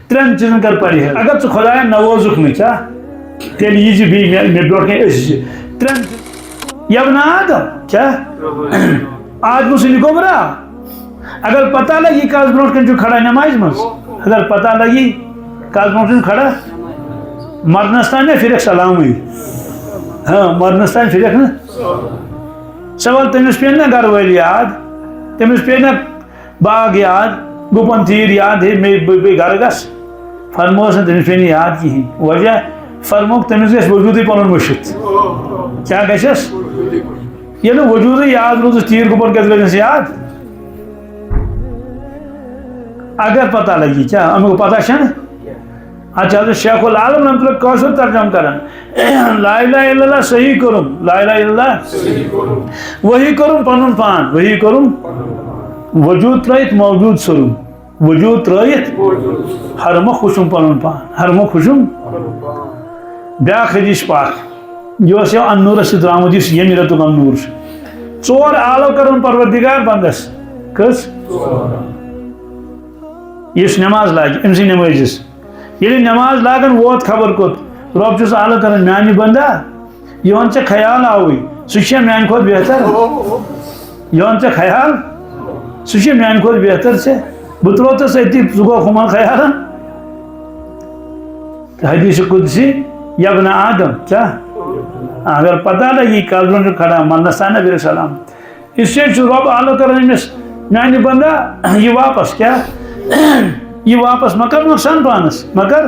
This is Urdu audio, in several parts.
ترین چیزن کر پرہیز اگر ژٕ خدایا نوازُکھ نہٕ کیٛاہ تیٚلہِ یی زِ بیٚیہِ مےٚ برونٛٹھ کَنہِ أسۍ زِ ترین یبنہ آدم کیٛاہ آدمہٕ سٕنٛدِ گۄبراہ اگر پتہ لگی کس برونٛٹھ کَنہِ چھُ کھڑا نمازِ منٛز اگر پتہ لگی کس برونٛٹھ چھُ کھڑا مرنس تام نہ پھرکھ سلامٕے ہاں مرنس تام پھرکھ نہٕ سوال تٔمِس پیٚیہِ نہ گرٕ وٲلۍ یاد تٔمِس پیٚیہِ نہ باغ یاد گُپن تیٖر یاد ہے مےٚ بہٕ گرٕ گژھٕ فرمووس نہٕ تٔمِس پیٚیہِ نہٕ یاد کِہیٖنۍ وجہ فرمووُکھ تٔمِس گژھِ وجوٗدٕے پنُن مٔشِتھ کیٛاہ گژھٮ۪س ییٚلہِ نہٕ وجوٗدٕے یاد روٗدُس تیٖر گُپن کتہِ گژھٮ۪س یاد اگر پتہ لگی کیٛاہ امیُک پتہ چھنہٕ اچھا حضرت شیخ العالم رحمۃ اللہ کٲشُر ترجمہ کران لا الہ الا اللہ صحیح کوٚرُم لا الہ الا اللہ وہی کوٚرُم پنُن پان وہی کوٚرُم وجوٗد ترٲیِتھ موجوٗد ژھٕرُم وجوٗد ترٲیِتھ حرمہٕ کھوٗجُم پنُن پان حرمہٕ کھوٗجُم بیاکھ حدیث پاک یہِ اوس یہِ انوٗرس سۭتۍ درٛامُت یُس ییٚمہِ رٮ۪تُک انوٗر چھُ ژور عالم کرن پروردگار بندس کٔژ یُس نٮ۪ماز لاگہِ أمۍ سٕنٛدِ نٮ۪مٲزِس ییٚلہِ نٮ۪ماز لاگان ووت خبر کوٚت رۄب چھُس عالم کران میانہِ بندا یِوان ژےٚ خیال آوٕے سُہ چھا میانہِ کھۄتہٕ بہتر یِوان ژےٚ خیال سُہ چھا میانہِ کھۄتہٕ بہتر ژےٚ بہٕ ترٛووتھس أتی ژٕ گوٚو ہُمن خیالن حدیث قدسی یبنہ آدم کیٛاہ اگر پتہ لگی کس برونٛٹھ چھُ کھڑا مرنس تام نہ پھرکھ سلام اس لیے چھُ رۄب عالم کران أمِس میانہِ بندا یہِ واپس کیٛاہ یہ واپس مگر نقصان پانس مگر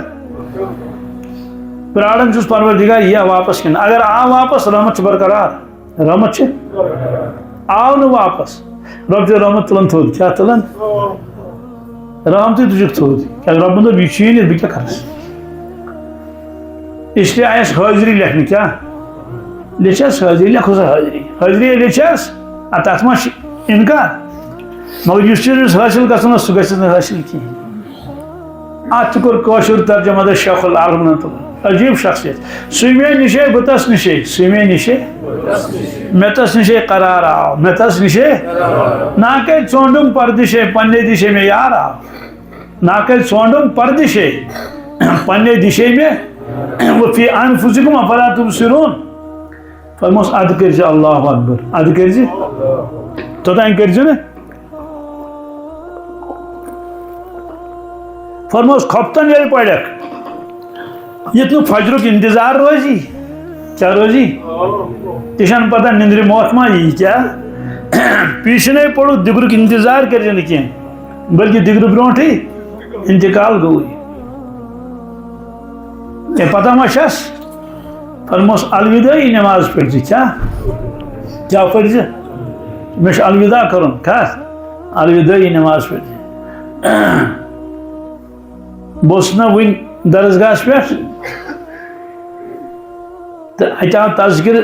پرارن چھُس پروردگار یہِ واپس کِنہٕ اگر آو واپس رحمت چھُ برقرار رحمت چھِ آو نہٕ واپس رۄب چھُ رحمت تُلان تھوٚد کیٛاہ تُلان رحمتٕے تُجُکھ تھوٚد کیٛازِ رۄبن دوٚپ یہِ چھُیی نہٕ بہٕ کیٛاہ کرس اس لیے آیس حٲضری لیکھنہٕ کیٛاہ لیٚچھس حٲضری لیکھو سا حٲضری حٲضری لیٚچھس تتھ ما چھُ انکار مگر یُس چیٖز حٲصِل گژھُن اوس سُہ گژھِ نہٕ حٲصِل کِہیٖنۍ اتھ تہِ کوٚر کٲشُر ترجمہ حضرت شیخ العالم عجیب شخصیت سُہ مے نِشے بہٕ تس نِشے سُہ مے نِشے مےٚ تس نِشے قرار آو مےٚ تس نِشے ناکے ژونڈُم پردِشے پننے دِشے مےٚ یار آو ناکے ژونڈُم پردِشے پننے دِشے مےٚ وفی انفسکم افلا تبصرون فرموس ادٕ کٔرزِ اللہ اکبر ادٕ کٔرزِ توٚتام کٔرزِ نہٕ فرموس کھۄپتن ییٚلہِ پرکھ ییٚتہِ نہٕ فجرُک انتظار روزی کیٛاہ روزی تہِ چھنہٕ پتہ نندرِ موت ما یی کیٛاہ پیٖشنے پوٚرُتھ دِگرُک انتظار کٔرزِ نہٕ کینٛہہ بلکہِ دِگرٕ برونٛٹھٕے انتقال گوٚوٕے ژےٚ پتہ ما چھس فرموس الودٲعی نٮ۪ماز پٔرزِ کیٛاہ پٔرزِ مےٚ چھُ الوداع کرُن کتھ الودٲعی نٮ۪ماز پٔرزِ بہٕ اوسُس نا وُنہِ درسگاہس پٮ۪ٹھ تہٕ اتہِ آو تذکِر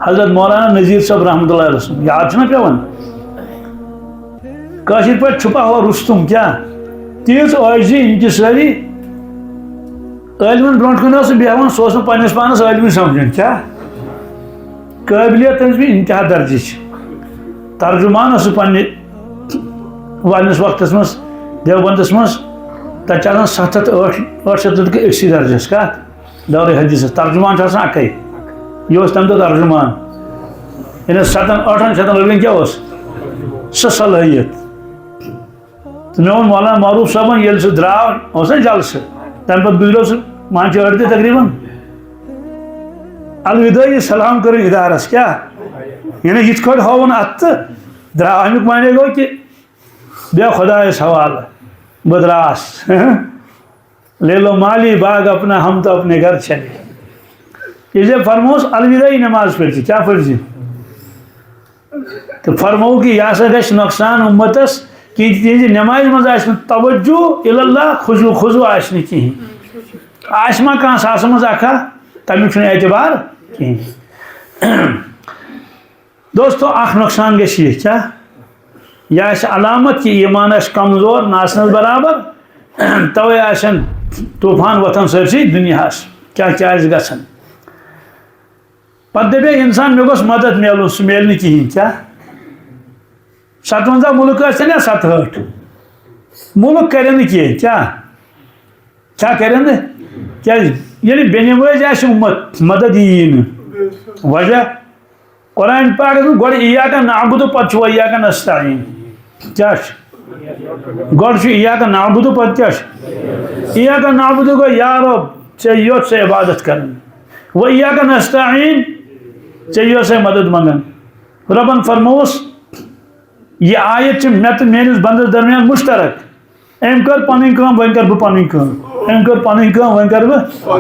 حضرت مولانا نذیٖر صٲب رحمتہ اللہ علیہ سُنٛد یاد چھُنہ پیٚوان کٲشِر پٲٹھۍ چھُپا ہوا رُستُم کیٛاہ تیٖژ عٲجزی انکسٲری عٲلمن برونٛٹھ کُن اوس سُہ بیٚہوان سُہ اوس نہٕ پننس پانس عٲلمٕے سمجھان کیٛاہ قٲبلیت تٔمِس بیٚیہِ انتہا درجٕچ ترجمان اوس سُہ پننہِ پننس وقتس منٛز دیوبندس منٛز تتہِ چھِ آسان 700-800 أکسٕے درجس کتھ دورِ حدیثس ترجمان چھُ آسان اکے یہِ اوس تمہِ دۄہ ترجمان یعنی 700-800 لڑکن کیٛاہ اوس سۄ صلٲحیت تہٕ مےٚ ووٚن مولانا معروف صٲبن ییٚلہِ سُہ درٛاو اوس نا جلسہٕ تمہِ پتہٕ گُزریو سُہ مان ژٕ أڑۍ دۄہ تقریٖبن الودٲعی سلام کٔرٕن ادارس کیٛاہ یعنی یِتھ کٲٹھۍ ہووُن اتھ تہٕ درٛاو امیُک معنے گوٚو کہِ بیٚہہ خۄدایس حوالہٕ بہٕ دراس لے لو مالی باغ اپنا ہم تو اپنے گھر چلے اس لیے فرموس الوداعی نماز پٔرزِ کیٛاہ پٔرزِ تہٕ فرموو کہِ یہِ ہسا گژھِ نۄقصان اُمتس کینٛہہ تِہنٛزِ نٮ۪مازِ منٛز آسہِ نہٕ توجہ اللہ خضوٗع آسہِ نہٕ کِہیٖنۍ آسہِ ما کانٛہہ ساسہٕ منٛز اکھا تمیُک چھُنہٕ اعتبار کِہیٖنۍ دوستو اکھ نۄقصان گژھِ یہِ کیٛاہ یہِ آسہِ علامت کہِ ایٖمان آسہِ کمزور نہ آسنس برابر توے آسن طوٗفان وۄتھان سٲرسٕے دُنیاہس کیٛاہ آسہِ گژھان پتہٕ دپے انسان مےٚ گوٚژھ مدد میلُن سُہ میلہِ نہٕ کِہیٖنۍ کیٛاہ 57 مُلک ٲسۍتن یا 67 ملک کرن کیا کرن یعنی بینواز امت مدد یہ وجہ قرآن پاک گوڑ ایاک نعبد پتہ ایاک نستعین کیا گوڑ ایاک نعبد پتہ کیا ایاک نعبد گو یا رب ژے یوت سے عبادت کرن و ایاک نستعین ژے یوت سے مدد منگن ربن فرموس یہ آیت مے تو میرس بندس درمیان مشترک ام کر پن کام ون کر بہ پن کام ام کر پن کام ون کر بہ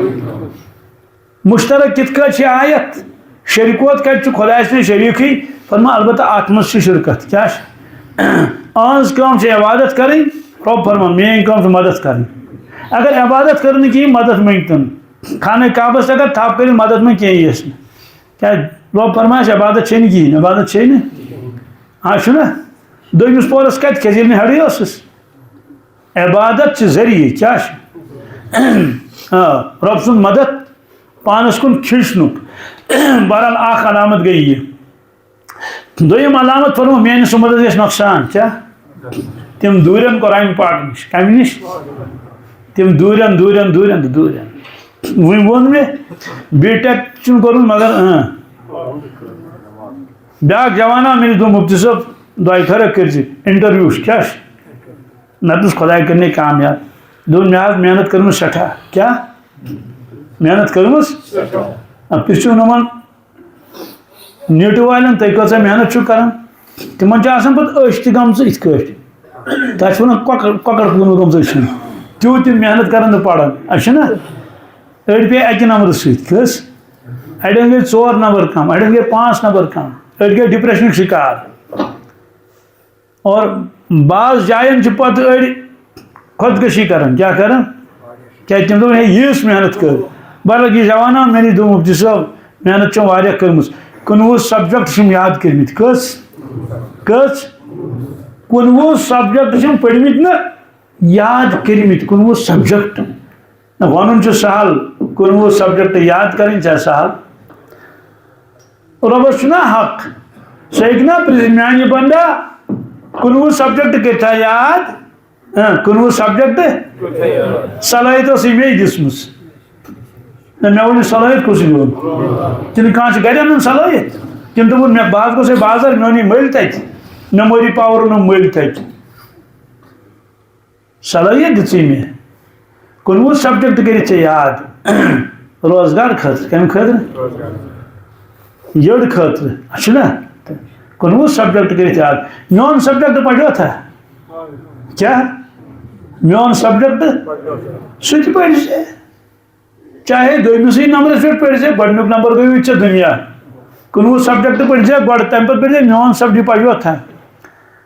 مشترک کت کٹ آیت شریکوت کت خدا نے شریکی فرما البتہ ات مز شرکت کیا آز کام سے عبادت کریں رب فرما مین کام مدد کریں اگر عبادت کرنے کی مدد منگتن خانہ کعبس اگر تھپ کر مدد میں کہیں یس کیا رب فرما عبادت چھ کہین عبادت چھ نا دویمس پورس کت کھیل نا ہڑی اس عبادت ذریعہ کیا رب سن مدد پانس کن کھچنک بہرحال اخ علامت گئی یہ دویم علامت فرمو میانس مدد گھس نقصان کیا تم دورن قرآن پاک نش کم نش تم دورن ون میں بی ٹیک چن کور مگر بیاکھ جوانا میرے دو مفتی صاحب دعائے خرق کر انٹرویو کیا نتس خدا کرنے کامیاب دون محنت کرم سٹھا کیا محنت کرم پھر نمان نیٹو والن تھی کچھ محنت کران تمن پہ عش تہ گمز ات کٹ تک ونان کۄکر کُن گمز أچھن تیوٗت تہِ محنت کران پران اچھا أڑۍ پے اکہِ نمبر سۭتۍ کھس اڑین گئی 4 نمبر کم اڑین گئی 5 نمبر کم أڑۍ گئی ڈپریشن شکار اور بعض جائن پتہ أڑۍ خودکشی کران کیا کران کیا تم دن یس محنت کر بلکہ یہ جوانان میں نے دو مفتی صاحب محنت چھ واریاہ کرمز 19 سبجیکٹ یاد کرمت کس 19 سبجیکٹ پڑھمت نا یاد کرمت 19 سبجیکٹ ون سہل 19 سبجیکٹ یاد کریں سہل ربس نا حق سہ نا میانہ بندہ 19 سبجیکٹ کرتا یاد 19 سبجیکٹ صلاحیت اس مے دسمس مے ون صلاحیت کس دون کن کھانا گھر ان صلاحیت تم دن مے بہت گوس بازر مے اون مل تت میموری پاور اون مل تت صلاحیت دژ مے 19 سبجیکٹ کرت یاد روزگار خاطر کم خاطر یڑ خاطر اچھا نا 19 سبجیکٹ کرت یاد میون سبجیکٹ پڑھو تھا کیا میون سبجیکٹ سہ پڑھ چاہے دویمسے نمبرس پہ پڑھ گۄڈنیُک نمبر گوٚوٕے ژےٚ دُنیا 19 سبجیکٹ پڑھ گۄڈٕ تمہِ پتہٕ پڑھ میون سبجیکٹ پڑھو تھا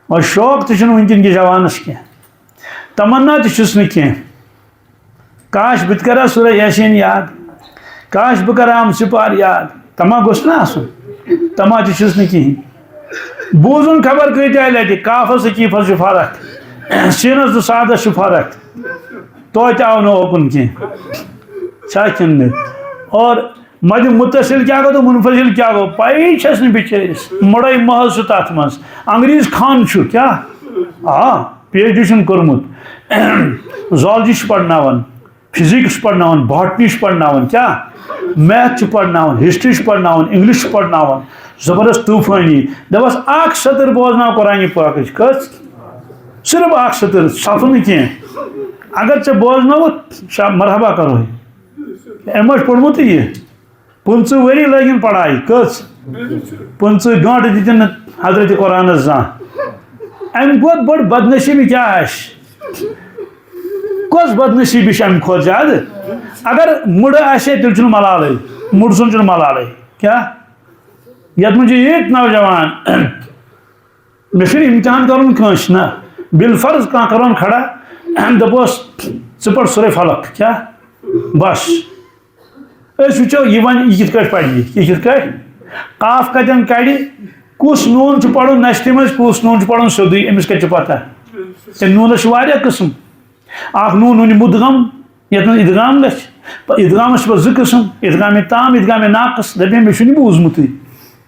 اور شوق تہ چھُنہٕ وٕنکٮ۪ن کِس جوانس کینٛہہ تمنا تہ چھُس نہٕ کینٛہہ کاش بہٕ تہِ کرٕ ہا سورہ یاسین یاد کاش بہٕ کرٕ ہا ہم سپار یاد تما گوٚژھ نا آسُن تما تہ چھُس نہٕ کِہیٖنۍ بوٗزُن خبر کۭتیاہ لٹہِ کافس سکیٖفس چھُ فرق سینس تہٕ سادس چھُ فرق توتہِ آو نہٕ اوکُن کینٛہہ چھا کِنہٕ اور مد متصل کیا گو تو منفصل کیا گو پائی چھس نہٕ بچٲرِس مڑے محل چھُ تتھ منٛز انگریز خان چھُ کیا پی ایچ ڈی چھُن کوٚرمُت زالجی چھُ پرناوان فزکس پرناوان باٹنی چھُ پرناوان کیا میتھ چھُ پرناوان ہسٹری چھُ پرناوان انگلش چھُ پرناوان زبردست طوفانی دپس اکھ سطر بوزناو قرآن پاکٕچ کٔژ صرف اکھ سطر سفر نہٕ کینٛہہ اگر ژےٚ بوزنوُتھ مرحبا کرو أمۍ پوٚرمُت یہ 15 ؤری لگن پڑھائی کٔژ 15 گٲنٛٹہٕ دِتِن نہٕ حضرت قرآنس زانٛہہ امہِ کھۄتہٕ بٔڑ بدنصیٖبی کیٛاہ آسہِ کۄس بدنصیٖبی چھِ امہِ کھۄتہٕ زیادٕ اگر مُڈٕ آسہِ ہے تیٚلہِ چھُنہٕ ملالٕے مُڈٕ سُنٛد چھُنہٕ ملالٕے کیٛاہ یتھ منٛز چھِ ییٖتۍ نوجوان مےٚ چھُنہٕ امتحان کرُن کٲنٛسہِ نہ بالفرض کانٛہہ کرون کھڑا دپوس ژٕ پَر سورہ فلق کیٛاہ بس أسۍ وٕچھو یہِ وَنہِ یہِ کِتھ کٲٹھۍ پرِ یہِ کِتھ کٲٹھۍ قاف کتٮ۪ن کڑِ کُس نوٗن چھُ پرُن نشتہِ منٛز کُس نوٗن چھُ پرُن سیوٚدُے أمِس کتہِ چھِ پتہ تیٚلہِ نوٗنس چھِ واریاہ قٕسم اکھ نوٗن نوٗنہِ مُدغم یتھ منٛز ادغام گژھِ ادغامس چھِ پتہٕ 2 قٕسم ادغامِ تام ادغامِ ناقص دپے مےٚ چھُنہٕ بوٗزمُتٕے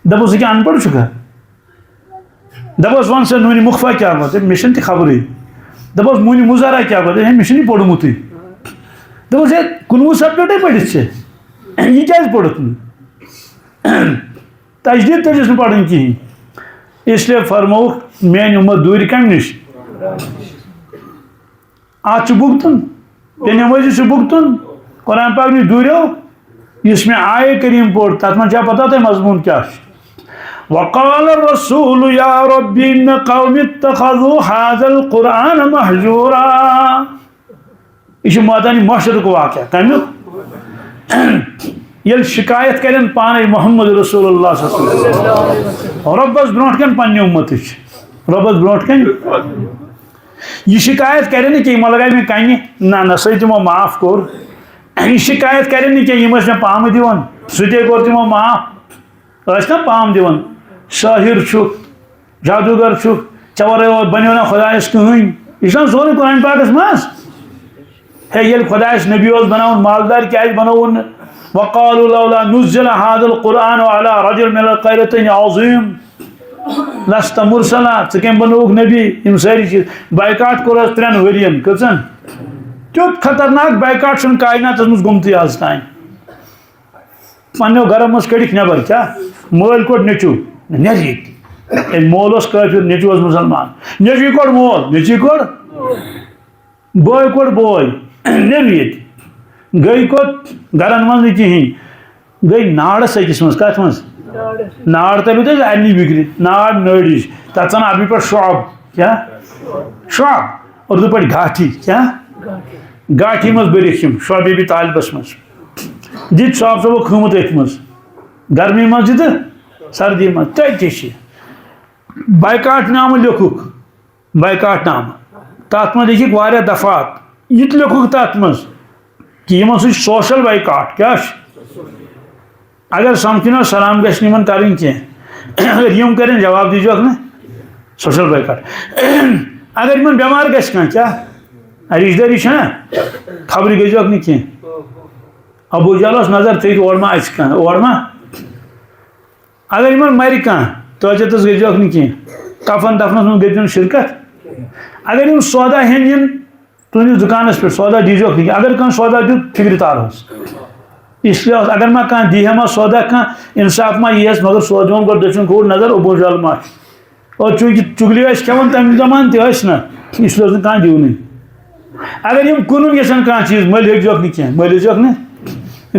دپوس یہِ کیٛاہ ان پڑھ چھُکھا دپوس ون سا نوٗنہِ مُخفا کیٛاہ گوٚو مےٚ چھنہٕ تہِ خبرٕے دپس مونی مزارا کیا پتہ ہے پوڑمت دپس ہے 19 سبجیکٹے پڑھت یہ کیا پوڑت تجدید تجس نا پڑھن کہین اس لیے فرمو میان امت دور کم نش آج بھگتن تین نمازی بھگتن قرآن پاک نش دوریو اس میں آئے کریم پوڑ تک من کیا پتہ تھے مضمون کیا وقال الرسول یا ربی ان قوم اتخذوا هذا القرآن محجورا یہ مادانی معاشرت کو واقعہ کمیک یل شکایت کرن پانے محمد رسول اللہ صلی اللہ علیہ وسلم ربس برونٹ کن پنہ امت ربس برونٹ کن یہ شکایت کرن کہ ما لگائی میں کہیں نہ سہ تمو معاف کور یہ شکایت کرن کہ یہ میں پام دیوان ستے کور تمو معاف اس نا پام دیوان شاہر چھ جادوگر چھ چور بنو نا خدایس کہین یہ سورے قرآن پاکس مز ہے یل خدایس نبی بناون مالدار کیا بناون وقالوا لولا نزل هذا القرآن على رجل من القريتين عظيم لست مرسلا ثم بنوک نبی یم ساری چیز بائیکاٹ کور 3 ورین کچن تیت خطرناک بائیکاٹ چھن کائنات مز گمتی آز تائیں پنو گھر مز کڑک نبر کیا مول کوٹ نیچو نیچی مول اس کافر نیچو مسلمان نیچی کوٹ مول نیچی کوٹ بوئے کوٹ بوئے نیچی گئی کوت گرن من کہین گئی ناڑس اکس مز کت مز ناڑ تلو تیز اینی بگری ناڑ نڑیش تک سن عربی پر شعب کیا شعب اردو پر گھاٹی کیا گھاٹی مز بریکم شعبی بھی طالبس مز دیت شعب صاحب خمت ات مز گرمی مز دیت سردی مز تیش بائیکاٹ نام لکھک بائیکاٹ نام تات مز لکھک واریاہ دفعات یہ لکھک تات مز کہ یہ سی سوشل بائیکاٹ کیا اگر سمکھنا سلام گھن نمن کریں کی اگر یم کریں جواب دیجو نا سوشل بائیکاٹ اگر ان بیمار گھن کیا رشتہ داری نا خبر گزو نا کی ابو جالس نظر تھی اور ما اور ما اگر ان مر کھانا توجتس گزو نا کی کفن دفنس من گزن شرکت اگر ان سودا ہین تہندس دکانس پہ سودا دیجو اگر کھانا سودا دیت فکر تار اس لیے اگر ما کھانا دی ما سودا کھانا انصاف ما یس مگر سودون گو دچن کھوڑ نظر ابو جال ما اور چونکہ چگلی کھان تمہ زمان تہ نا اس لیے کھانا دیونی اگر یم کنن گھن کھانا چیز مل ہیک نا کی مل ہیک نا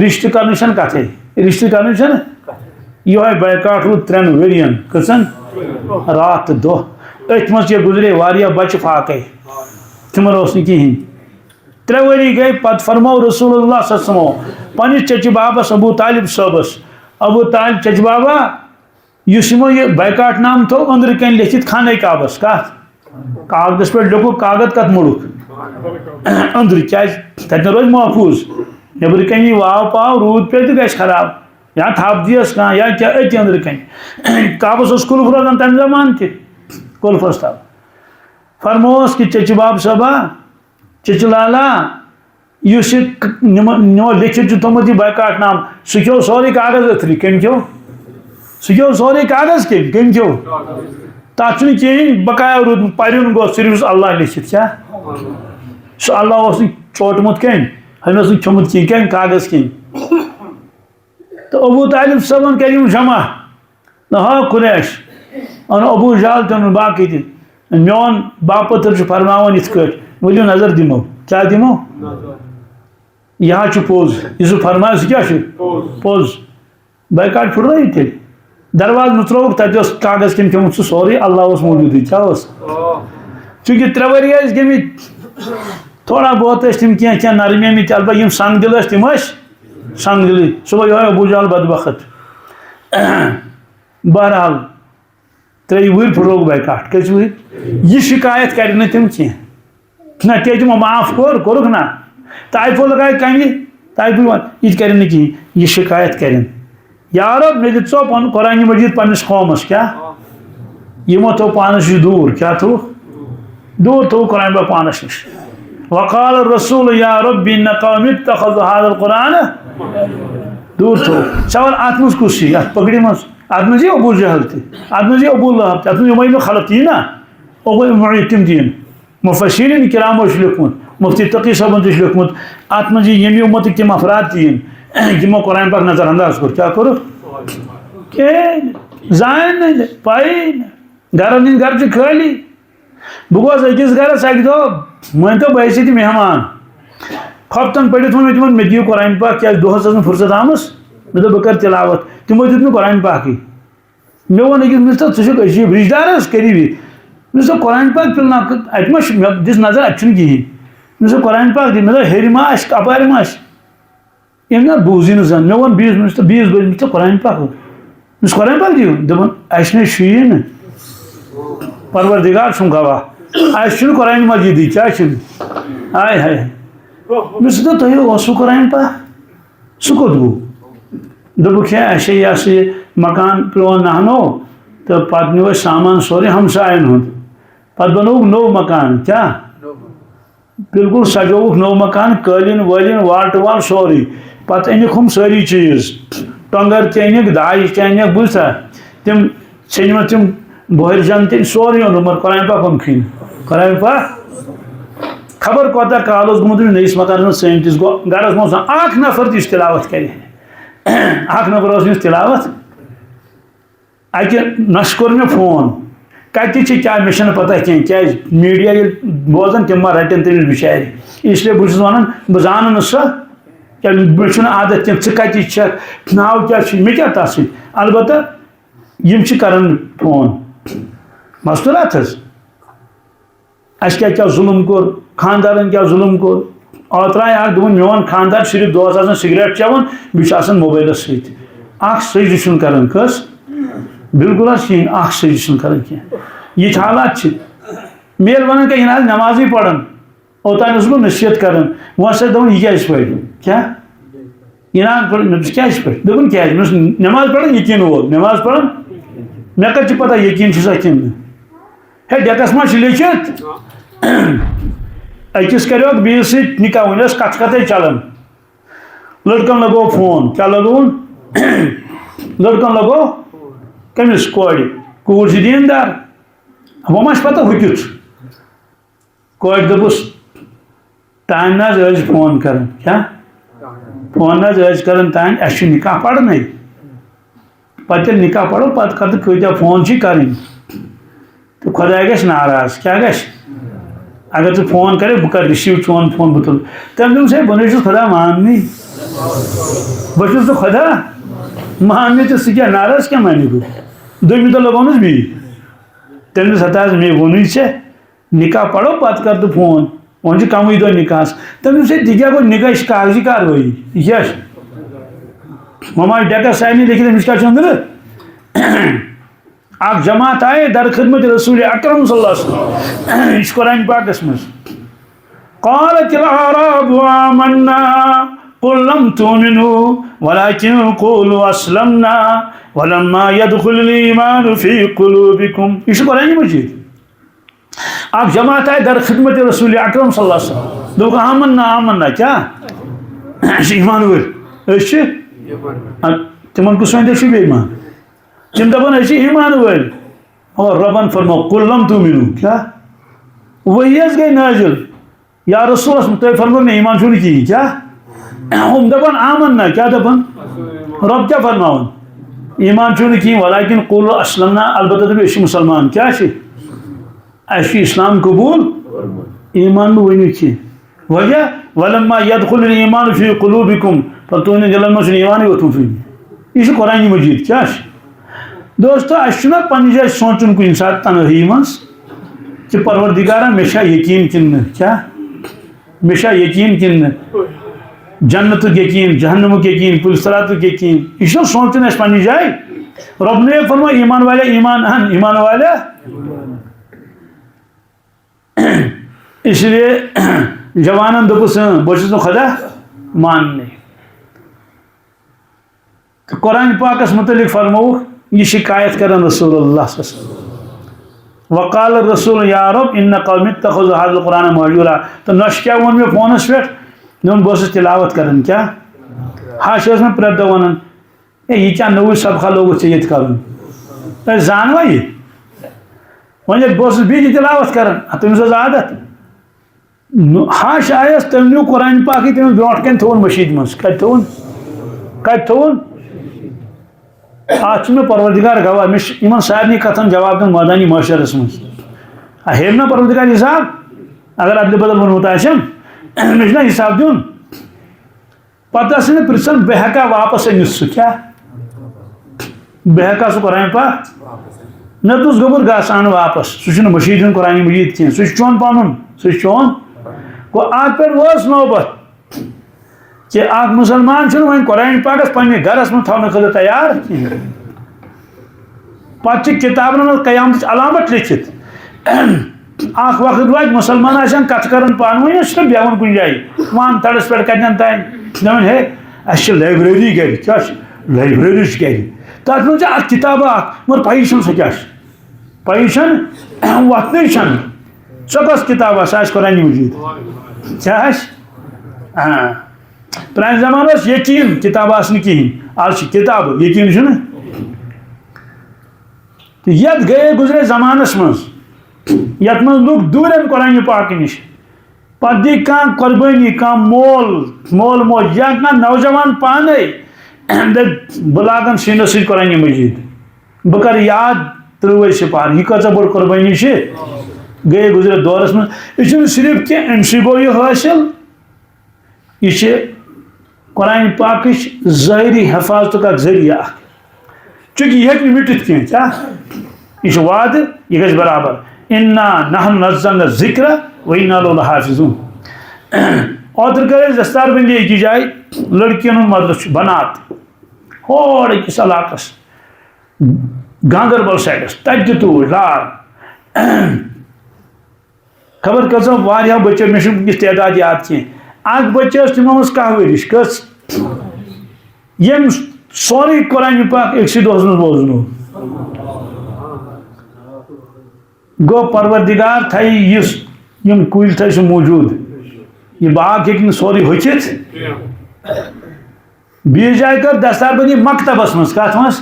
رشتہ کرن چھ کتھے رشتہ کرن چھ یہ بائیکاٹ رود 3 ورین کچن رات دہ ات مز گزرے واریاہ بچہ فاقے تمن اس کہین 3 وری گئی پت فرمو رسول اللہ صلی اللہ علیہ وسلم پنس چچہ بابس ابو طالب صبس ابو طالب چچہ بابا اس یہ بائیکاٹ نام تھو اندر کن لکھت خانہ کعبس کت کاغذس پہ لکھو کاغذ کت مڑک اندر کیا تتہ روز محفوظ نبر کن یہ واو پاو رود پہ تو گھس خراب یا تھپ دیس کھانا یا کیا ات اندر کن کعبس اس کلف روزان تمہ زمان تہ کلفس تھو فرموس کہ چچہ باب صبا چچہ لالا اس لکھت تھومت یہ بائیکاٹ نام سہ کھو سورے کاغذ اتری کم کھو سہ کھو سورے کاغذ کم کھو تک کہین بقایا رود پرن گو صرف اللہ لکھت کیا سہ اللہ اس چوٹمت کم ہمیں کھومت کھین کاغذ کن تو ابو طالب صبن کریم جمع ہا قریش ان ابو جال تن باقی تہ میون باپتر فرماون ات کٹ ولو نظر دمو کیا دمو یہ پوز یہ فرمائے سہ کیا پوز بائیکاٹ پھر تیل درواز متروک تک کاغذ کم تھومت سہ سورے اللہ اس موجود کیا چونکہ 3 وری گمت تھوڑا بہت تم کی نرمی مت البتہ یم سنگ دل تم سنگ دل صبح یہ ابو جال بدبخت بہرحال 3 ور پھروک بائیکاٹ کس ور یہ شکایت کر تم کی نہ کہ تمو معاف کورک نا طائفو لگائے کنہ طائفو یہ کریں کہیں یہ شکایت کریں یا رب مے دت ژو پن قرآن مجید پنس قومس کیا یمو تھو پانس دور کیا تھو دور تھو قرآن با پانس نش وقال الرسول یا رب ان قوم اتخذوا هذا القرآن دور تھو سوال اتمس کس ات پکڑی مز اتمس ابو جہل تہ اتمس ابو لہب تہ اتمس یمے خلق تی نا ابو معیتم دین مفسرین کرامو لیکھمت مفتی تقی صاحبن تہ لیکھمت ات من یم امتک تم افراد تین یمو قرآن پاک نظر انداز کور کیا کرو زائن پائی گرن ہند گھر خالی بہ گوس اکس گرس اکہ دہ مان تو بہ تی مہمان کھۄفتن پڑھت ون تمن مے دیو قرآن پاک کیا دہس ٲس فرصت آمٕژ مے دوٚپ بہٕ کرٕ تلاوت تمو دیُت مےٚ قرآن پاکٕے مے ووٚن أکِس مےٚ دوٚپ ژٕ چھُکھ عجیٖب رِشتہٕ دار حظ قریٖبی مےٚ دوٚپ قرآن پاک پِل اتہِ ما چھُ مےٚ دِژ نظر اتہِ چھُنہٕ کِہیٖنۍ مےٚ دوٚپ قرآن پاک دِ مےٚ دوٚپ ہیٚرِ ما آسہِ کپارِ ما آسہِ أمۍ نہ بوٗزٕے نہٕ زن مےٚ ووٚن بیٚیِس بٲژ مےٚ دوٚپ قرآن پاک مےٚ دوٚپُس قرآن پاک دِیِو دوٚپُن اَسہِ نَے چھُیی نہٕ پروردگار چھُم گواہ اَسہِ چھُنہٕ قرآن مجیٖدٕے کیٛاہ چھُنہٕ ہاے ہاے مےٚ دوٚپ تۄہہِ اوسوٕ قرآن پاک سُہ کوٚت گوٚو دوٚپُکھ ہے اَسے یہِ ہسا یہِ مکان پرٛون نہنو تہٕ پتہٕ نیوٗ اَسہِ سامان سورُے ہمساین ہُنٛد پتہٕ بنووُکھ نوٚو مکان کیٛاہ بالکل سجووُکھ نوٚو مکان قٲلیٖن وٲلیٖن وال ٹُہ وال سورُے پتہٕ أنِکھ ہُم سٲری چیٖز ٹۄنٛگر تہِ أنِکھ داج تہِ أنِکھ بوٗزتھا تِم ژھیٚنمٕژ تِم بۄہرِ جن تہِ سورُے اوٚنُکھ مگر قرآن پاک اوٚنکھٕے نہٕ قرآن پاک خبر کوتاہ کال اوس گوٚمُت نٔیِس مکانس منٛز سٲنِتِس گوٚو گرس منٛز اکھ نفر تہِ یُس تلاوت کرِ اکھ نفر اوس یُس تلاوت اکہِ نۄشہِ کوٚر مےٚ فون کتہِ چھِ کیٛاہ مےٚ چھنہٕ پتہ کینٛہہ کیٛازِ میٖڈیا ییٚلہِ بوزان تِم ما رٹن تٔمِس بِچارِ اسلیے بہٕ چھُس ونان بہٕ زانہٕ نہٕ سۄ کیٛازِ مےٚ چھُنہٕ عادت کینٛہہ ژٕ کتِچ چھکھ ناو کیٛاہ چھُے مےٚ کیٛاہ تتھ سۭتۍ البتہ یِم چھِ کران فون مستوٗرات حظ اَسہِ کیٛاہ کیٛاہ ظُلم کوٚر خاندارن کیٛاہ ظُلم کوٚر اوترٕ آیہِ اکھ دوٚپُن میون خاندار صرف دۄہس آسان سگریٹ چٮ۪وان بیٚیہِ چھُ آسان موبایلس سۭتۍ اکھ سجدٕ چھُنہٕ کران کٔژ بالکل حظ کِہیٖنۍ اکھ سجدٕ چھُنہٕ کران کینٛہہ یِتھۍ حالات چھِ مےٚ ییٚلہِ ونان کیٛاہ یہِ نہ حظ نٮ۪مازٕے پران اوٚتانۍ اوسُس بہٕ نصیحت کران وۄنۍ ٲس اَسہِ دپان یہِ کیٛازِ پرِ کیٛاہ یہِ نہ حظ پران مےٚ دوٚپُس کیٛازِ پرِ دوٚپُن کیٛازِ مےٚ دوٚپُس نٮ۪ماز پران یقیٖن وول نٮ۪ماز پران مےٚ کتہِ چھِ پتہ یقیٖن چھُسا کِنہٕ نہٕ ہے ڈیکس ما چھُ لیٖکھِتھ أکِس کریوکھ بیٚیِس سۭتۍ نکاح وۄنۍ ٲس کتھ کتھے چلان لڑکن لگوو فون کیٛاہ لگووُن لڑکن لگوو کٔمِس کورِ کوٗر چھِ دیٖندار وۄنۍ ما چھِ پتہ ہُہ کیُتھ چھُ کورِ دوٚپُس تانۍ نہ حظ ٲسۍ فون کران کیٛاہ فون نہ حظ ٲسۍ کران تانۍ اَسہِ چھُ نکاح پرنٕے پتہٕ ییٚلہِ نکاح پرو پتہٕ کتہٕ کۭتیاہ فون چھِ کرٕنۍ تہٕ خۄداے گژھِ ناراض کیٛاہ گژھِ اگر ژٕ فون کرکھ بہٕ کرٕ رِسیٖو چون فون بہٕ تُلہٕ تٔمۍ دوٚپُس ہے بہٕ نَے چھُس خۄدا ماننٕے بہٕ چھُس نہٕ خۄدا ماننٕے تہٕ سُہ کیٛاہ ناراض کیٛاہ مانہِ بہٕ دوٚیمہِ دۄہ لگونَس بیٚیہِ تٔمۍ دوٚپُس ہتا حظ مے ووٚنُے ژےٚ نکاح پرو پتہٕ کر ژٕ فون وۄنۍ چھِ کمٕے دۄہ نکاحس تٔمۍ دوٚپُس ہے تہِ کیٛاہ گوٚو نکاح یہِ چھِ کاغذی کاروٲیی یہِ کیٛاہ چھُ وۄنۍ ما ڈیکس سارنٕے لیکھِتھ أمِس کیٛاہ چھُ أنٛدرٕ اکھ جماعت آیے در خدمت رسول اکرم صلی اللہ علیہ وسلم یہ قرآن پاکس مز قالت الاعراب آمنا قل لم تؤمنوا ولكن قولوا اسلمنا ولما يدخل الايمان في قلوبكم یہ قرآن مجید اکھ جماعت آیے در خدمت رسول اکرم صلی اللہ علیہ وسلم دوٚپُکھ آمنا کیا ایمان وٲلۍ أسۍ چھِ تِمن کُس وَنہِ چھُ بیٚیہِ ایمان تِم دپان أسۍ چھِ ایمان وٲلۍ اور رۄبن فرموو قل لم تؤمنوا کیٛاہ وحی حظ گٔے نٲزِل یا رسوٗلس تۄہہِ فرموو مےٚ ایمان چھُو نہٕ کِہیٖنۍ کیٛاہ ہُم دپان آمنا کیٛاہ دپان رۄب کیٛاہ فرماوان ایمان چھُو نہٕ کِہیٖنۍ ولیکن قولوا اسلمنا البتہ دپو أسۍ چھِ مُسلمان کیٛاہ چھِ اَسہِ چھُ اسلام قبوٗل ایمان نہٕ ؤنِو کینٛہہ وجہ ولما يدخل الايمان في قلوبكم پتہٕ تُہنٛدٮ۪ن دِلن منٛز چھُنہٕ ایمانٕے ووٚتھمُتٕے یہِ چھُ قرآنہِ مجیٖد کیٛاہ چھُ دوستو اَسہِ چھُنہ پننہِ جایہِ سونٛچُن کُنہِ ساتہٕ تنہٲیی منٛز کہِ پروردِگارا مےٚ چھا یقیٖن کِنہٕ نہٕ کیٛاہ مےٚ چھا یقیٖن کِنہٕ نہٕ جنتُک یقیٖن جہنمُک یقیٖن پُلسراتُک یقیٖن یہِ چھُنہ سونٛچُن اَسہِ پننہِ جایہِ رۄب نے فرموو ایمان والے ایمان ان ایمان والے اس لیے جوانن دوٚپُس بہٕ چھُس نہٕ خۄدا ماننٕے تہٕ قرآن پاکس متعلق فرمووُکھ یہ شکایت کران رسول اللہ صلی اللہ علیہ وسلم وقال الرسول یا رب ان قوم اتخذوا هذا القرآن مهجورا تو نۄشہِ کیٛاہ ووٚن مےٚ فونس پٮ۪ٹھ مےٚ ووٚن بہٕ اوسُس تلاوت کران کیٛاہ ہش ٲس مےٚ پرٛٮ۪تھ دۄہ ونان ہے یہِ کیٛاہ نوٚوُے سبقہ لوگُتھ ژےٚ ییٚتہِ کرُن تۄہہِ زانوا یہِ وۄنۍ ییٚلہِ بہٕ اوسُس بیٚیہِ تہِ تلاوت کران تٔمِس ٲس عادت ہش آیس تم نیو قرآن پاک تمس برو کن تھون مشید مز کت تھون آج میں پروردگار گواہ میں سارے کتن جواب دن مٲدانی معاشرس مز ہیٚمہِ نا پروردگار حساب اگر ادل بدل ونمت آسم مے نا حساب دن پتہ نا پرژھان بہ ہیکا واپس أنِتھ سُہ کیٛاہ بہ ہیکا سُہ قرآن پاک نتس گوٚمُت گژھ اَن واپس سُہ چھُنہٕ مشیٖد ہُنٛد قرآن مجیٖد کینٛہہ سُہ چھُ چون پنُن سُہ چھُ چون گوٚو اتھ پٮ۪ٹھ وٲژ نوبت کہ اکھ مسلمان چھُنہٕ وۄنۍ قرآن پاکس پننہِ گرس منٛز تھاونہٕ خٲطرٕ تیار کینٛہہ پتہٕ چھِ کتابن منٛز قیامتٕچ علامت لیکھِتھ اکھ وقت واتہِ مسلمان آسن کتھ کران پانہٕ ؤنۍ أسۍ چھِنہٕ بیٚہوان کُنہِ جایہِ وان تھڑس پٮ۪ٹھ کتٮ۪ن تانۍ دپان ہے اَسہِ چھِ لایبرٔری گرِ کیٛاہ چھِ لایبرٔری چھِ گرِ تتھ منٛز چھِ اکھ کِتابہ اکھ مگر پَیی چھَنہٕ سۄ کیٛاہ چھِ پَیی چھَنہٕ وۄتھنٕے چھَنہٕ سۄ کۄس کِتابہ سۄ آسہِ قرآنِ مجیٖد کیٛاہ آسہِ پرانہِ زمانہٕ اوس یقیٖن کِتاب آسنہٕ کِہیٖنۍ آز چھِ کِتابہٕ یقیٖن چھُنہٕ تہٕ یتھ گٔیے گُزرے زمانس منٛز یتھ منٛز لُکھ دوٗرن قرآنہِ پاک نِش پتہٕ دی کانٛہہ قۄربٲنی کانٛہہ مول موج یا کانٛہہ نوجوان پانے دپہِ بہٕ لاگن سیٖنس سۭتۍ قرآنہِ مجیٖد بہٕ کرٕ یاد 30 ؤری سپار یہِ کۭژاہ بٔڑ قۄربٲنی چھِ گٔیے گُزرے دورس منٛز یہِ چھُنہٕ صرف کینٛہہ اَمہِ سۭتۍ گوٚو یہِ حٲصِل یہِ چھِ قرآن پاکٕچ ظٲہری حفاظتُک اکھ ذٔریعہٕ اکھ چوٗنٛکہِ یہِ ہیٚکہِ نہٕ مِٹِتھ کینٛہہ کیٛاہ یہ وعدہ یہ گژھِ برابر انا نحن نزلنا الذکر وانا لہ لحافظون اوتر کرے دستار بندی ایک جائے لڑکیوں مدرسہ بنات ہور أکِس علاقس گاندربل سائڈس تتہِ توٗرۍ لار خبر کۭژاہ واریاہ بچو مےٚ چھُنہٕ وٕنکیٚس تعداد یاد کینٛہہ اکھ بچہِ ٲس تِمو منٛز 10 ؤرِش کٔژ ییٚمۍ سورُے قرآنہِ پاک أکسٕے دۄہس منٛز بوزنو گو پروردگار تھایہِ یُس یِم کُلۍ تھایہِ سُہ موٗجوٗد یہِ باغ ہیٚکہِ نہٕ سورُے ہوٚکھِتھ بیٚیِس جایہِ کٔر دستار بندی مکتبس منٛز کتھ منٛز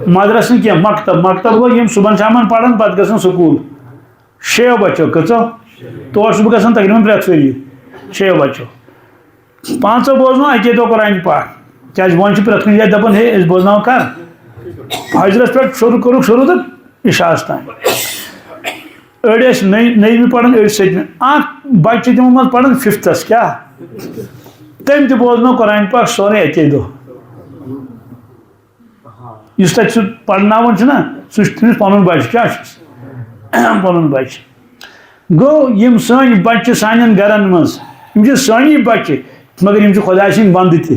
مدرسہٕ نہٕ کینٛہہ مکتب گوٚو یِم صُبحن شامن پران پتہٕ گژھان سکوٗل 6 بچو کٔژو تور چھُس بہٕ گژھان تقریٖبن پرٛٮ۪تھ ؤری 6 بچو 5 بوزنو اکے دۄہ قرآنہِ پاک کیٛازِ وۄنۍ چھِ پرٛٮ۪تھ کُنہِ جایہِ دپان ہے أسۍ بوزناوو کر فجرس پٮ۪ٹھ کوٚرُکھ شروٗع تہٕ عشاہس تانۍ أڑۍ ٲسۍ نٔیمہِ پران أڑۍ 7مہِ اکھ بچہِ چھُ تِمو منٛز پران 5تھس کیٛاہ تٔمۍ تہِ بوزنو قرآنہِ پاک سورُے اکے دۄہ یُس تتہِ سُہ پرناوان چھُنہ سُہ چھُ تٔمِس پنُن بچہِ کیٛاہ چھُس پنُن بچہِ گوٚو یِم سٲنۍ بچہِ چھِ سانٮ۪ن گرن منٛز یِم چھِ سٲنی بچہِ مگر یِم چھِ خۄداے سٕنٛدۍ بنٛدٕ تہِ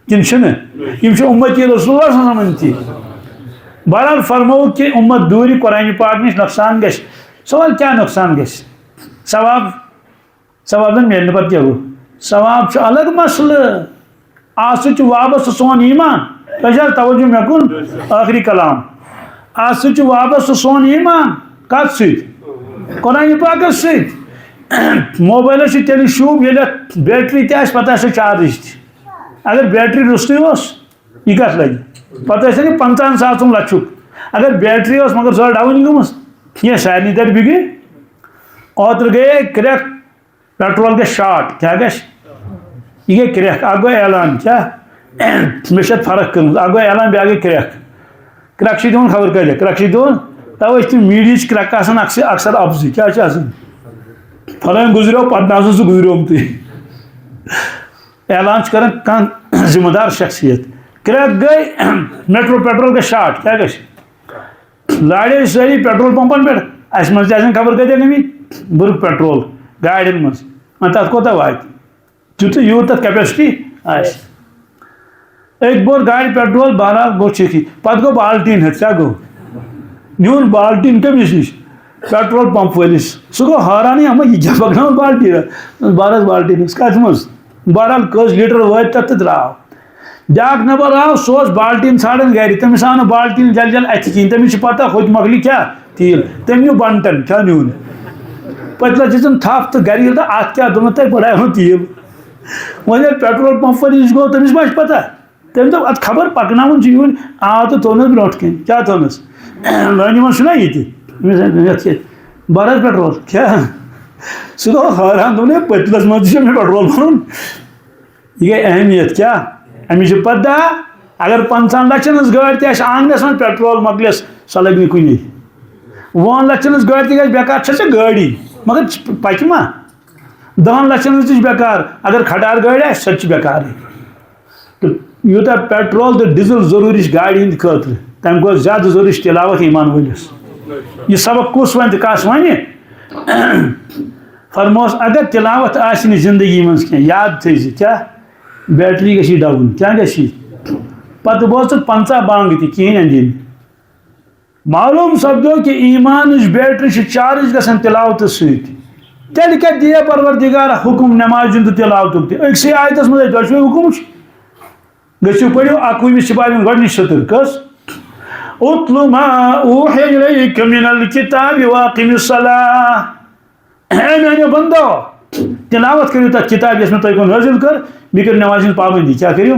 کِنہٕ چھِنہٕ یِم چھِ اُمتی رسول اللہ صلی اللہ علیہ وسلم تہِ بہرحال فرموو کہ اُمت دوٗرِ قرآنہِ پاک نِش نۄقصان گژھِ سوال کیٛاہ نۄقصان گژھِ ثواب زن میلہِ نہٕ پتہٕ کیٛاہ گوٚو ثواب چھُ الگ مسلہٕ اتھ سۭتۍ چھُ وابستہٕ سون ایٖمان تۄہہِ چھا توجہ مےٚ کُن ٲخری کلام اتھ سۭتۍ چھُ وابستہٕ سون ایٖمان کتھ سۭتۍ قرآنہِ پاکس سۭتۍ موبایلس چھُ تیٚلہِ شوٗب ییٚلہِ اتھ بیٹری تہِ آسہِ پتہٕ آسہِ چارٕج تہِ اگر بیٹری روٚستُے اوس یہِ کتھ لگہِ پتہٕ ٲسۍ یہِ 50,000 لچھُک اگر بیٹری اوس مگر سۄ ڈاوُن گٔمٕژ کینٛہہ سارنٕے تر بِگڑِ اوترٕ گٔیے کرٛٮ۪کھ پیٹرول گژھِ شاٹ کیٛاہ گژھِ یہِ گٔیے کرٛٮ۪کھ اکھ گوٚو اعلان کیٛاہ مےٚ چھِ اتھ فرق کٔرمٕژ اکھ گوٚو اعلان بیٛاکھ گٔے کرٛٮ۪کھ چھِ دِوان خبر کۭتیاہ کرٛٮ۪کھ چھِ دِوان توے چھِ تِم میٖڈیہٕچ کرٛٮ۪کہٕ آسان اکثر اپزٕے کیٛاہ چھِ آسان فلٲنۍ گُزریو پتہٕ نہ آسان سُہ گُزریومتُے اعلان چھُ کران کانٛہہ ذِمہٕ دار شخصیت کرٛٮ۪کھ گٔے میٹرو پیٹرول گژھِ شاٹ کیٛاہ گژھِ لاڑے سٲری پیٹرول پمپن پٮ۪ٹھ اَسہِ منٛز تہِ آسن خبر کۭتیاہ گٔمٕتۍ بٔرٕکھ پیٹرول گاڑٮ۪ن منٛز وۄنۍ تتھ کوتاہ واتہِ تیُتھُے یوٗت تتھ کیپیسٹی آسہِ أکۍ بوٚر گاڑِ پیٹرول بہرحال گوٚو ٹھیٖکٕے پتہٕ گوٚو بالٹیٖن ہیٚتھ کیٛاہ گوٚو نیوٗن بالٹیٖن کٔمِس نِش پیٹرول پمپ وٲلِس سُہ گوٚو حٲرانٕے اما یہِ کیٛاہ پکناوان بالٹیٖن بہرحال بالٹیٖنس کتھ منٛز بہرحال کٔژ لیٖٹر وٲتۍ تتھ تہٕ درٛاو بیٛاکھ نفر آو سُہ اوس بالٹیٖن ژھانڈان گرِ تٔمِس آو نہٕ بالٹیٖن جل جل اتھِ کِہیٖنۍ تٔمِس چھِ پتہ ہوٚتہِ مۄکلہِ کیٛاہ تیٖل تٔمۍ نیوٗ بنٹن کیٛاہ نیوٗن پتہٕ لٔج دِژٕن تھپھ تہٕ گرِ ییٚلہِ اتھ کیٛاہ دوٚپُن تۄہہِ بڑایو تیٖل وۄنۍ ییٚلہِ پیٹرول پمپ وٲلِس نِش گوٚو تٔمِس ما چھِ پتہ تٔمۍ دوٚپ اتھ خبر پکناوُن چھُ یِوان آو تہٕ تھوٚونَس برونٛٹھ کَنۍ کیٛاہ تھوٚونَس لٲنہِ منٛز چھُنہ یہِ تہِ بہرحال پیٹرول کیٛاہ سہ گو حیران دوٚپُن ہے پٔتلَس منٛز تہِ چھُ مےٚ پیٹرول بھرُن یہ گٔے اہمیت کیا اَمِچ چھِ پتہ اگر 50 لچھن ہٕنٛز گٲڑۍ تہِ آسہِ آنٛگنَس منٛز پیٹرول مۄکلٮ۪س سۄ لگہِ نہٕ کُنی 20 لچھن ہٕنٛز گٲڑۍ تہِ گژھِ بیکار چھےٚ ژےٚ گٲڑی مگر پَکہِ ما 10 لچھن ہٕنٛز تہِ چھِ بیکار اگر کھٹار گٲڑۍ آسہِ سۄ تہِ چھِ بیکارٕے تہٕ یوٗتاہ پیٹرول تہٕ ڈیٖزل ضروٗری چھِ گاڑِ ہٕنٛدِ خٲطرٕ تَمہِ کھۄتہٕ زیادٕ ضروٗری چھِ تِلاوت ایٖمان وٲلِس یہ سبق کُس وَنہِ تہٕ کَس وَنہِ فرموس اگر تلاوت آسہِ نہٕ زندگی منٛز کینٛہہ یاد تھٲیزِ کیٛاہ بیٹری گژھی ڈاوُن کیٛاہ گژھی پتہٕ بوز ژٕ 50 بانٛگہٕ تہِ کِہیٖنۍ اندِ معلوٗم سپدو کہِ ایٖمانٕچ بیٹری چھِ چارٕج گژھان تِلاوتہٕ سۭتۍ تیٚلہِ کیٛاہ دِیا پروردِگارا حُکُم نٮ۪مازِ ہُنٛد تہٕ تِلاوتُک تہِ أکسٕے آیتس منٛز دۄشوٕے حُکُم چھِ گٔژھِو پٔرِو 11وِمہِ سِپارِ ہُنٛد گۄڈنِچ سٔتٕر کٔژ اُتلُ ما اوحِیَ اِلیکَ مِنَ الکِتابِ واقِمِ الصَّلَاةَ اے میانیو بندو تلاوت کٔرِو تَتھ کِتابہِ یۄس مےٚ تۄہہِ کُن نٲزِل کٔر بیٚیہِ کٔرِو نٮ۪مازِ ہٕنٛز پابنٛدی کیٛاہ کٔرِو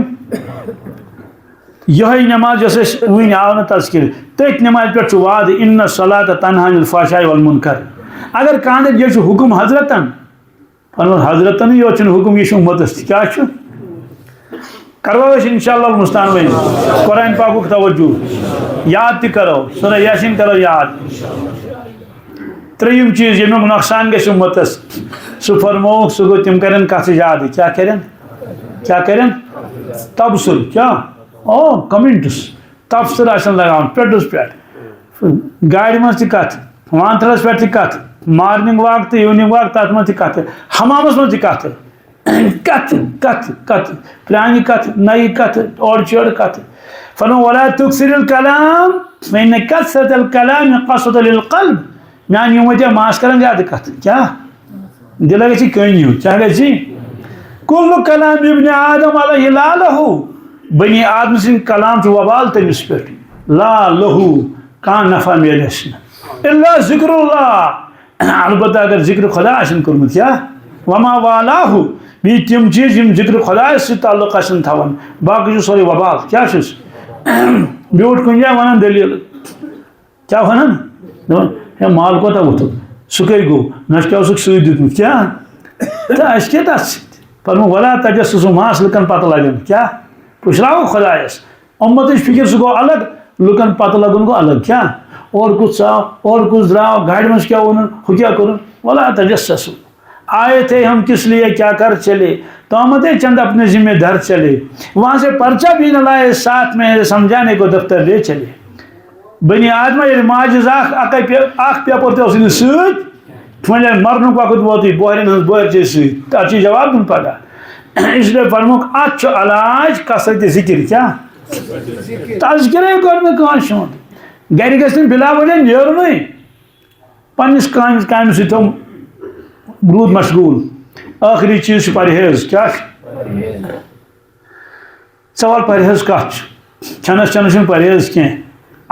یِہوٚے نٮ۪ماز یۄس اَسہِ وٕنۍ آو نہٕ تذکِر تٔتھۍ نٮ۪مازِ پٮ۪ٹھ چھُ وعدٕ اِنَّ الصَّلَاةَ تَنہَا عَنِ الفحشاءِ وَالمُنکَر اگر کانٛہہ دَپہِ یہِ چھُ حُکُم حضرتن پَنُن حضرتنٕے یوت چھُنہٕ حُکُم یہِ چھُ اُمتَس تہِ کیٛاہ چھُ کرو أسۍ اِنشاءاللہ المستعان وۄنۍ قرآن پاکُک توجہ یاد تہِ کرو سورہ یاسیٖن کرو یاد ترٛیٚیِم چیٖز ییٚمیُک نۄقصان گژھِ اُمتَس سُہ فرمووُکھ سُہ گوٚو تِم کَرن کَتھٕ یادٕ کیٛاہ کَرن تبصُر کیٛاہ او کَمنٹٕس تبصُر آسن لگاوُن پیٚٹھُس پٮ۪ٹھ گاڑِ منٛز تہِ کَتھٕ وانتھرَس پٮ۪ٹھ تہِ کَتھٕ مارنِنٛگ واک تہٕ اِونِنٛگ واک تَتھ منٛز تہِ کَتھٕ حمامَس منٛز تہِ کَتھٕ کَتھٕ پرٛانہِ کَتھٕ نَیہِ کَتھٕ اورٕ چھِ یورٕ کَتھٕ فرمو وَلا تُکثِر الکلام فإن کثرة الکلام قسوة للقلب میٛانہِ اُمتیا ما آسہٕ کران زیادٕ کَتھٕ کیٛاہ دِلے گژھی کٔنۍ ہیوٗ کیٛاہ گژھی کُلُّ کلام ابنِ آدم علیہ لا لہوٗ بنی آدم سٕنٛدۍ کلام چھُ وبال تٔمِس پٮ۪ٹھ لا لہوٗ کانٛہہ نفع میلٮ۪س نہٕ اِلا ذِکر اللہ البتہ اگر ذِکرِ خۄدا آسن کوٚرمُت کیٛاہ وما والاہوٗ بیٚیہِ تِم چیٖز یِم ذِکرِ خۄدایَس سۭتۍ تعلُق آسن تھاوان باقٕے چھُ سورُے وبال کیٛاہ چھُس بیوٗٹھ کُنہِ جایہِ وَنان دٔلیٖل کیٛاہ وَنان دَپان ہے مال کوتاہ ووٚتھُکھ سُہ کٔہۍ گوٚو نہ چھُ کیٛاہ اوسُکھ سۭتۍ دیُتمُت کیٛاہ تہٕ اَسہِ کیٛاہ تَتھ سۭتۍ فرمو ولا تجسسوا ماس لُکَن پَتہٕ لَگان کیٛاہ پُشراوو خۄدایَس اُمتٕچ فِکِر سُہ گوٚو الگ لُکَن پَتہٕ لَگُن گوٚو الگ کیٛاہ اور کُس ژاو اور کُس درٛاو گاڑِ منٛز کیٛاہ ووٚنُن ہُہ کیٛاہ کوٚرُن ولا تجسسوا آئے تھے ہم کس لیے کیا کر چلے تومتیں چند اپنے ذمہ دھر چلے وہاں سے پرچہ بھی نہ لائے ساتھ میں سمجھانے کو دفتر لے چلے بنی آدمہ ییٚلہِ ماجہِ اکھ پیپر تہِ اوسُے نہٕ سۭتۍ وۄنۍ ییٚلہِ مرنُک وقت ووتُے بۄہرٮ۪ن ہٕنٛز بۄہرِ چھے سۭتۍ تَتھ چھُے جواب دیُن پگاہ اِسلیے فرموکھ اَتھ چھُ علاج کثرتِ ذِکِر کیٛاہ تذکِرے کوٚر نہٕ کٲنٛسہِ ہُنٛد گرِ گژھِ نہٕ بِلا وجہ نیرُنٕے پنٛنِس کامہِ سۭتۍ تھوٚو روٗد مشغوٗل ٲخری چیٖز چھُ پرہیز کیٛاہ چھُ ژٕ وَل پرہیز کَتھ چھُ کھٮ۪نَس چٮ۪نَس چھُنہٕ پرہیز کینٛہہ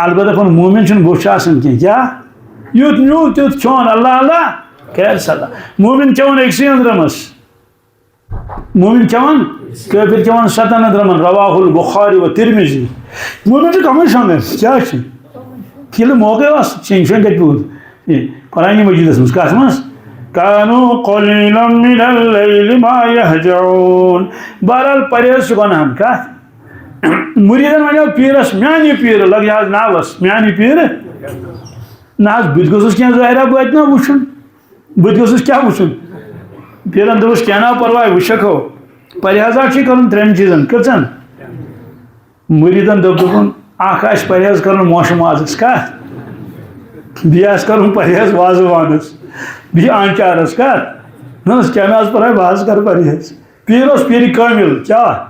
البتہ کُن موٗمِن چھُنہٕ بوٚچھ آسان کینٛہہ کیٛاہ یُتھ نیوٗ تیُتھ کھیوٚن اللہ اللہ خیر صلہ موٗمِن کھٮ۪وان أکسٕے أنٛدرَمَس موٗمِن کھٮ۪وان کٲفِر کھٮ۪وان 7 أنٛدرَمَن رواہ البخاری و ترمذی موٗمِن چھُ کَمٕے شۄنٛگان کیٛاہ چھُ ییٚلہِ موقعے اوس شیٚنٛگۍ شیٚنٛگۍ کَتہِ پیوٗت قرآنہِ مجیٖدَس منٛز کَتھ منٛز کانوٗ قلیٖلًا مِنَ اللیلِ ما یہجعوٗن بہرحال پرہیز چھُ گۄناہَن کَتھ مُریٖدَن وَنیو پیٖرَس میٛانہِ پیٖرٕ لَگہِ حظ ناوَس میٛانہِ پیٖرٕ نہ حظ بہٕ تہِ گوٚژھُس کینٛہہ ظٲہرا بٲتۍ نا وٕچھُن بہٕ تہِ گوٚژھُس کیٛاہ وٕچھُن پیٖرَن دوٚپُس کینٛہہ نہ پَرواے وٕچھکھو پرہیزا چھُے کَرُن 3 چیٖزَن کٔژَن مُریٖدَن دوٚپُن اَکھ آسہِ پرہیز کَرُن ماشہٕ مازَس کَتھ بیٚیہِ آسہِ کَرُن پرہیز وازٕوانَس بیٚیہِ آنچارَس کَتھ نہ حظ کینٛہہ نہ حظ پَرواے بہٕ حظ کَرٕ پرہیز پیٖر اوس پیٖرِ کٲمِل کیٛاہ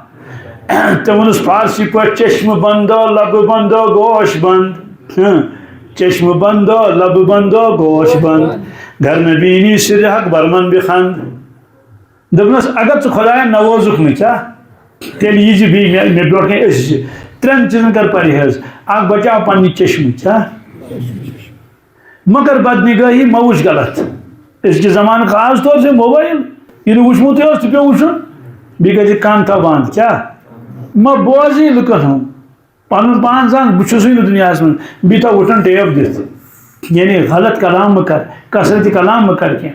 تٔمۍ ووٚنُس فارسی پٲٹھۍ چشمہٕ بنٛدو لبہٕ بنٛدو گوش بنٛد چشمہٕ بنٛدو لبہٕ بنٛدو گوش بنٛد گھر میں بیٖنی سِرِ حق برمن بِخنٛد دوٚپنَس اگر ژٕ خۄداین نوٲزُکھ نہٕ کیٛاہ تیٚلہِ ییٖزِ بیٚیہِ مےٚ برونٛٹھ کَنۍ أسۍ 3 چیٖزَن کَر پرہیز اکھ بچاو پنٛنہِ چشمہٕ کیٛاہ مگر بدنِگٲہی مہ وٕچھ غلط أزکہِ زمانہٕ خاص طور سے موبایل یہِ نہٕ وٕچھمُتٕے اوس تہِ پیوٚو وٕچھُن بیٚیہِ کَرِ کَن تھاو بنٛد کیٛاہ مہ بوزٕے لُکَن ہُنٛد پَنُن پان زان بہٕ چھُسٕے نہٕ دُنیاہَس منٛز بیٚیہِ تھاو وٕچھان ٹیپ دِتھ یعنی غلط کلام کر کثرت کلام کر کی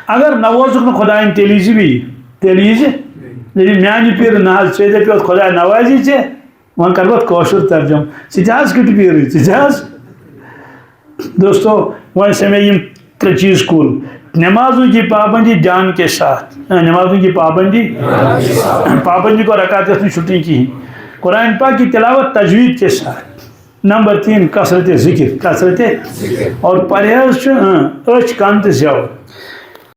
اگر نوازک خدائن تیلی بھی تیلی میانہ پیر نا ے دپ خدا نوازی ے وہ کر بہت کوشر ترجم سہذ کٹ پیر ثاظ دوستو وہ سمے ترے چیز کل نمازوں کی پابندی جان کے ساتھ نمازوں کی پابندی کو رکعت میں چھٹی کی قرآن پاک کی تلاوت تجوید کے ساتھ نمبر 3 کثرت ذکر اور پرہیز اچھ کن تو زیو